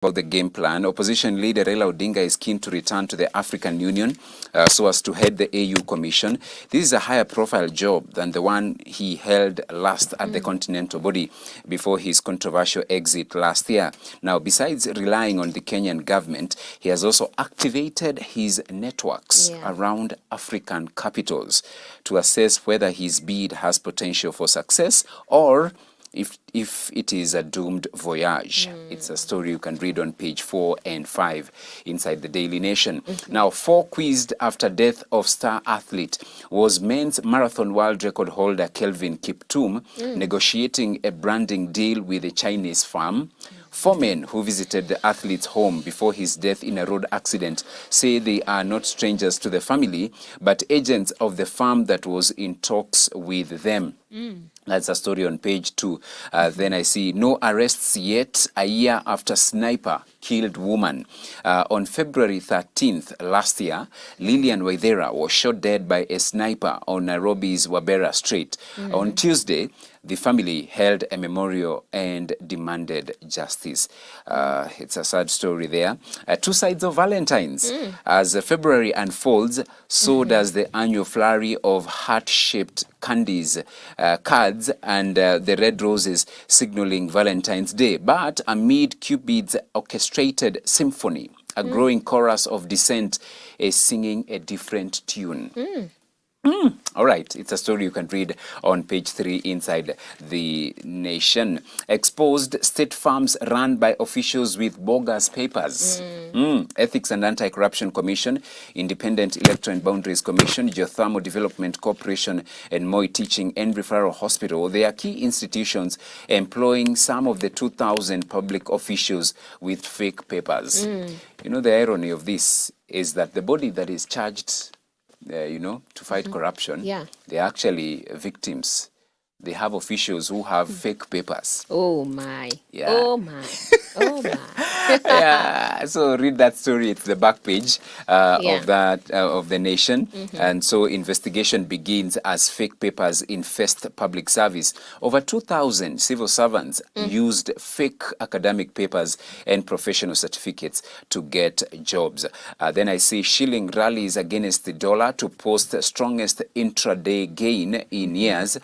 about the game plan. Opposition leader Raila Odinga is keen to return to the African Union so as to head the AU Commission. This is a higher profile job than the one he held last at the Continental Body before his controversial exit last year. Now, besides relying on the Kenyan government, he has also activated his networks around African capitals to assess whether his bid has potential for success or if it is a doomed voyage. It's a story you can read on page 4 and 5 inside the Daily Nation. Now, 4 quizzed after death of star athlete was men's marathon world record holder Kelvin Kiptum negotiating a branding deal with a Chinese firm. 4 men who visited the athlete's home before his death in a road accident say they are not strangers to the family, but agents of the firm that was in talks with them. That's a story on page 2. Then I see no arrests yet a year after sniper killed woman. On February 13th last year, Lillian Waithera was shot dead by a sniper on Nairobi's Wabera Street. On Tuesday, the family held a memorial and demanded justice. It's a sad story there. 2 sides of Valentine's. As February unfolds, so does the annual flurry of heart-shaped candies, cards, and the red roses signaling Valentine's Day. But amid Cupid's orchestrated symphony, a growing chorus of dissent is singing a different tune. All right, it's a story you can read on page 3 inside the Nation. Exposed state farms run by officials with bogus papers. Ethics and Anti-Corruption Commission, Independent Electoral and Boundaries Commission, Geothermal Development Corporation, and Moi Teaching and Referral Hospital. They are key institutions employing some of the 2,000 public officials with fake papers. You know, the irony of this is that the body that is charged to fight corruption, they're actually victims. They have officials who have fake papers. Oh my. Yeah. Oh my. Oh my. Yeah. So read that story. It's the back page of the Nation. And so investigation begins as fake papers infest public service. Over 2,000 civil servants used fake academic papers and professional certificates to get jobs. Then I see shilling rallies against the dollar to post the strongest intraday gain in years.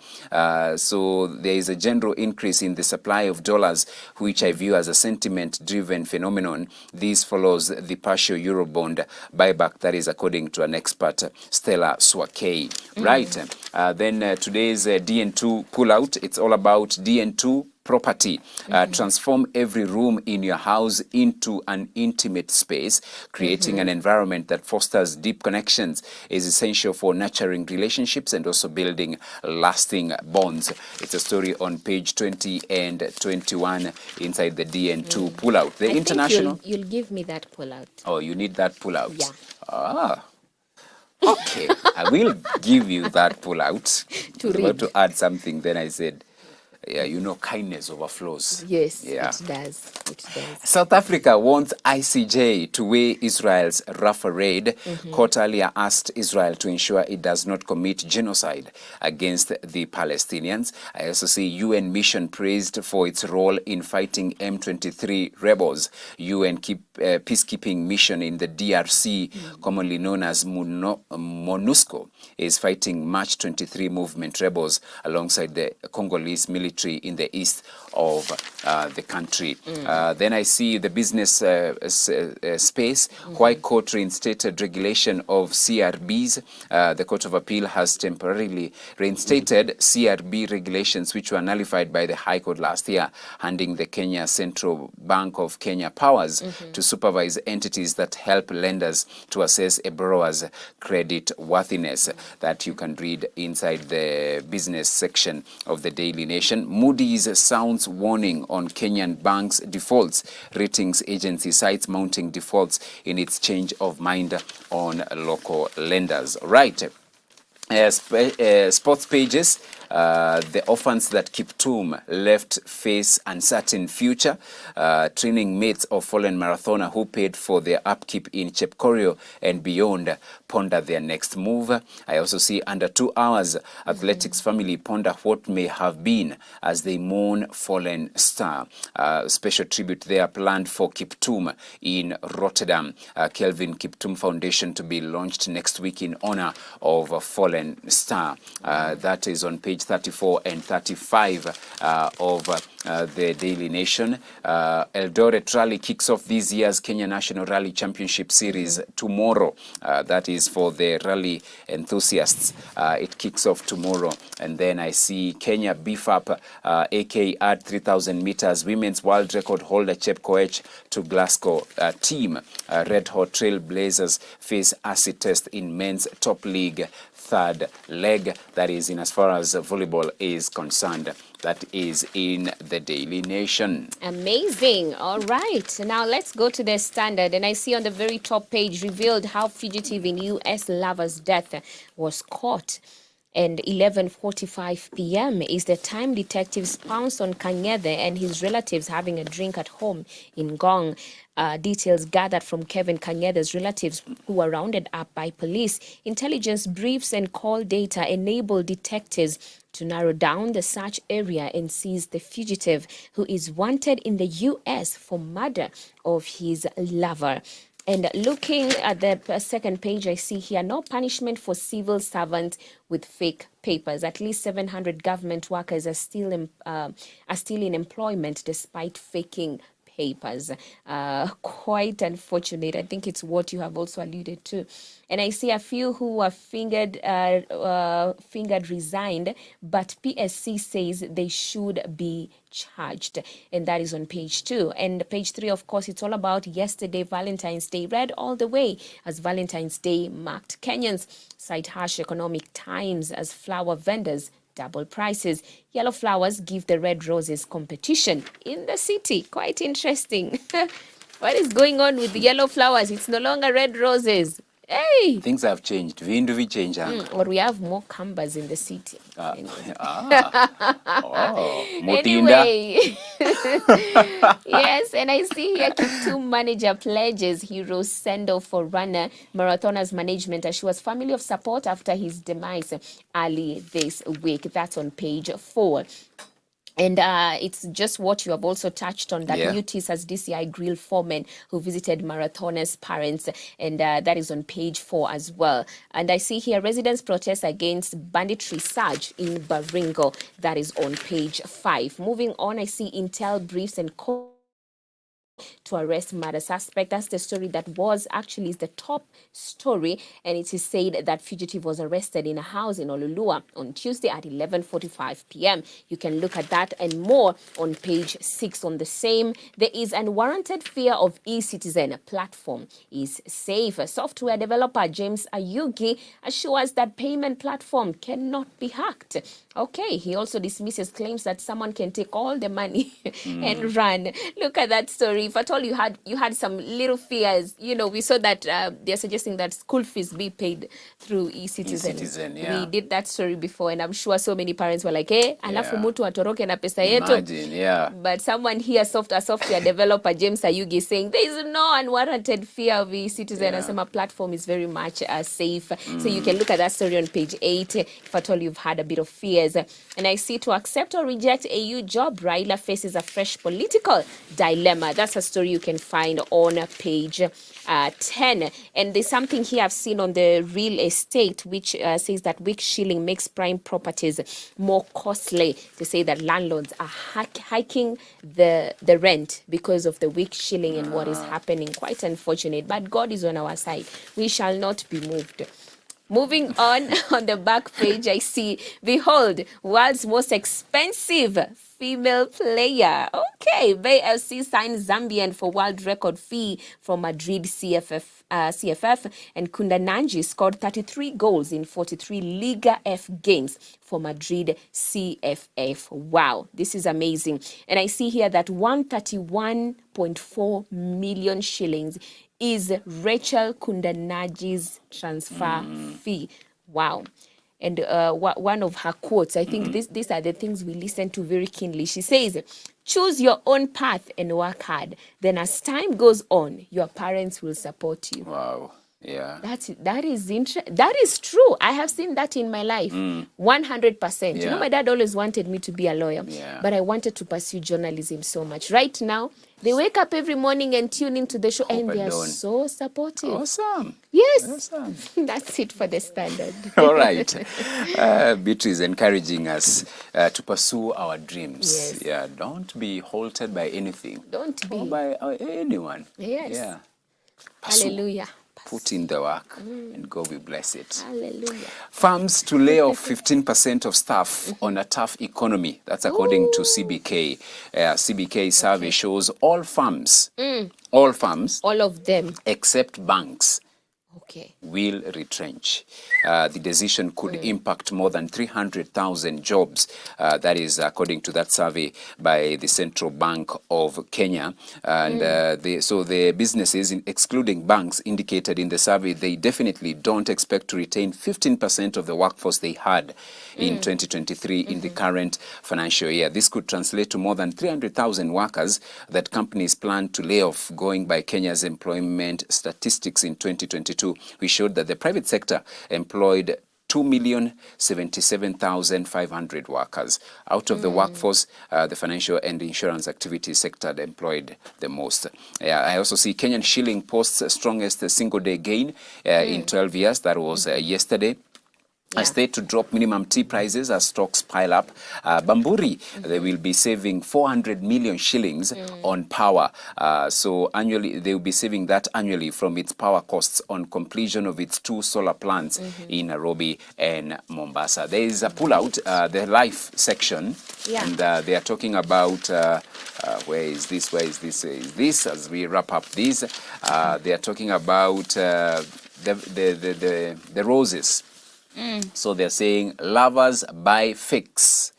So there is a general increase in the supply of dollars, which I view as a sentiment-driven phenomenon. This follows the partial Eurobond buyback, that is according to an expert, Stella Swakey. Right. Then today's DN2 pullout. It's all about DN2 property. Transform every room in your house into an intimate space. Creating an environment that fosters deep connections is essential for nurturing relationships and also building lasting bonds. It's a story on page 20 and 21 inside the DN2 pullout. The international. You'll give me that pullout. Oh, you need that pullout. Yeah. Ah. Okay, I will give you that pullout. I was about to add something, then I said, yeah, you know, kindness overflows. Yes, yeah. it does. It does. South Africa wants ICJ to weigh Israel's Rafah raid. Court earlier asked Israel to ensure it does not commit genocide against the Palestinians. I also see UN mission praised for its role in fighting M23 rebels. UN peacekeeping mission in the DRC, commonly known as MONUSCO, is fighting March 23 movement rebels alongside the Congolese military in the east of the country. Then I see the business space. Why court reinstated regulation of CRBs. The Court of Appeal has temporarily reinstated CRB regulations which were nullified by the High Court last year, handing the Kenya Central Bank of Kenya powers to supervise entities that help lenders to assess a borrower's credit worthiness. That you can read inside the business section of the Daily Nation. Moody's sounds warning on Kenyan banks' defaults. Ratings agency cites mounting defaults in its change of mind on local lenders. Right. Sports pages. The orphans that Kiptum left face uncertain future. Training mates of fallen marathoner who paid for their upkeep in Chepkorio and beyond ponder their next move. I also see under 2 hours, athletics family ponder what may have been as they mourn fallen star. Special tribute there planned for Kiptum in Rotterdam. Kelvin Kiptum Foundation to be launched next week in honor of a fallen star. That is on page 34 and 35 of the Daily Nation. Eldoret Rally kicks off this year's Kenya National Rally Championship Series tomorrow. That is for the rally enthusiasts. It kicks off tomorrow. And then I see Kenya beef up AK at 3,000 meters. Women's world record holder Chep Koech to Glasgow. Team Red Hot Trail Blazers face acid test in men's top league third leg. That is in as far as volleyball is concerned. That is in the Daily Nation. Amazing. All right. Now let's go to the Standard. And I see on the very top page revealed how fugitive in U.S. lover's death was caught. And 11:45 p.m. is the time detectives pounced on Kanyede and his relatives having a drink at home in Ngong. Details gathered from Kevin Kanyede's relatives who were rounded up by police. Intelligence briefs and call data enabled detectives to narrow down the search area and seize the fugitive who is wanted in the U.S. for murder of his lover. And looking at the second page, I see here no punishment for civil servants with fake papers. At least 700 government workers are still in employment despite faking papers. Quite unfortunate. I think it's what you have also alluded to. And I see a few who are fingered resigned, but PSC says they should be charged. And that is on page 2. And page 3, of course, it's all about yesterday, Valentine's Day, read all the way as Valentine's Day marked. Kenyans cite harsh economic times as flower vendors double prices. Yellow flowers give the red roses competition in the city. Quite interesting. What is going on with the yellow flowers? It's no longer red roses. Hey! Things have changed. Vindu vi change. Or we have more cambas in the city. Mutinda. Anyway, yes, and I see here Kiptum manager pledges heroes send-off for runner. Marathoner's management assures family of support after his demise early this week. That's on page 4. And it's just what you have also touched on, that Mutis as DCI grill foreman who visited Marathoner's parents, and that is on page 4 as well. And I see here residents protest against banditry surge in Baringo. That is on page 5. Moving on, I see Intel briefs and to arrest murder suspect. That's the story that was actually the top story, and it is said that fugitive was arrested in a house in Olulua on Tuesday at 11:45 p.m. You can look at that and more on page 6 on the same. There is unwarranted fear of e-citizen platform is safe. Software developer James Ayugi assures that payment platform cannot be hacked. Okay, he also dismisses claims that someone can take all the money and run. Look at that story. If at all you had some little fears, we saw that they're suggesting that school fees be paid through e-citizen. We did that story before, and I'm sure so many parents were like, hey, alafu mutu atoroke na pesa yetu. Imagine, But someone here, a software developer, James Ayugi, saying there is no unwarranted fear of e-citizen. And some platform is very much safe. So you can look at that story on page 8 if at all you've had a bit of fears. And I see to accept or reject AU job, Raila faces a fresh political dilemma. That's a story you can find on page 10. And there's something here I've seen on the real estate, which says that weak shilling makes prime properties more costly. They say that landlords are hiking the rent because of the weak shilling and what is happening. Quite unfortunate, but God is on our side. We shall not be moved. Moving on the back page, I see, behold, world's most expensive female player. Okay, Bay FC signs Zambian for world record fee from Madrid CFF, and Kunda Nanji scored 33 goals in 43 Liga F games for Madrid CFF. Wow, this is amazing. And I see here that 131.4 million shillings is Rachel Kundanaji's transfer fee. Wow. And one of her quotes, I think these are the things we listen to very keenly. She says, choose your own path and work hard. Then as time goes on, your parents will support you. Wow. Yeah. That is true. I have seen that in my life. 100%. You know, my dad always wanted me to be a lawyer, but I wanted to pursue journalism so much. Right now, they wake up every morning and tune into the show, and they are so supportive. Awesome. Yes. Awesome. That's it for the Standard. All right. Beatrice encouraging us to pursue our dreams. Yes. Yeah. Don't be halted by anything. Don't be. Or by anyone. Yes. Yeah. Pursue. Hallelujah. Put in the work and God will bless it. Hallelujah. Firms to lay off 15% of staff on a tough economy. That's according to CBK. CBK survey shows all firms, all of them, except banks, okay, will retrench. The decision could impact more than 300,000 jobs. That is according to that survey by the Central Bank of Kenya. And so the businesses, excluding banks, indicated in the survey they definitely don't expect to retain 15% of the workforce they had in 2023 in the current financial year. This could translate to more than 300,000 workers that companies plan to lay off, going by Kenya's employment statistics in 2022. We showed that the private sector employed 2,077,500 workers. Out of the workforce, the financial and insurance activities sector employed the most. I also see Kenyan shilling posts strongest single-day gain in 12 years. That was yesterday. A state to drop minimum tea prices as stocks pile up. Bamburi, they will be saving 400 million shillings on power. So annually, they will be saving that annually from its power costs on completion of its 2 solar plants in Nairobi and Mombasa. There is a pullout, the life section, and they are talking about, where is this, as we wrap up this, they are talking about the roses. So they're saying lovers buy fix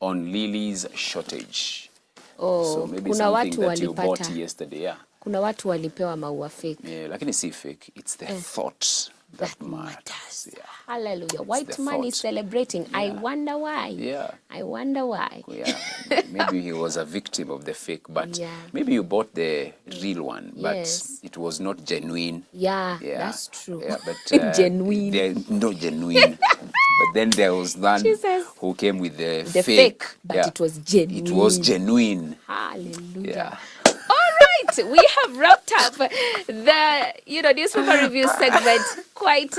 on lilies shortage. So maybe kuna something watu that you walipata. bought yesterday. Kuna watu walipewa maua fake. Lakini si fake, it's the thought that matters. Hallelujah. White man is celebrating. I wonder why. I wonder why. Maybe he was a victim of the fake, but maybe you bought the real one, but it was not genuine. That's true. But genuine. No genuine. But then there was one who came with the fake. But it was genuine. It was genuine. Hallelujah. We have wrapped up the newspaper review segment. Quite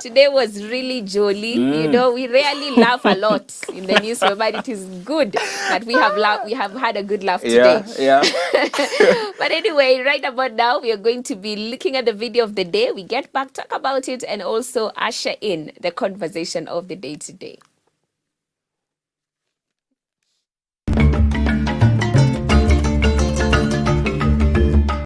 today was really jolly. We rarely laugh a lot in the newspaper, but it is good that we have had a good laugh today. But anyway, right about now we are going to be looking at the video of the day. We get back, talk about it, and also usher in the conversation of the day today.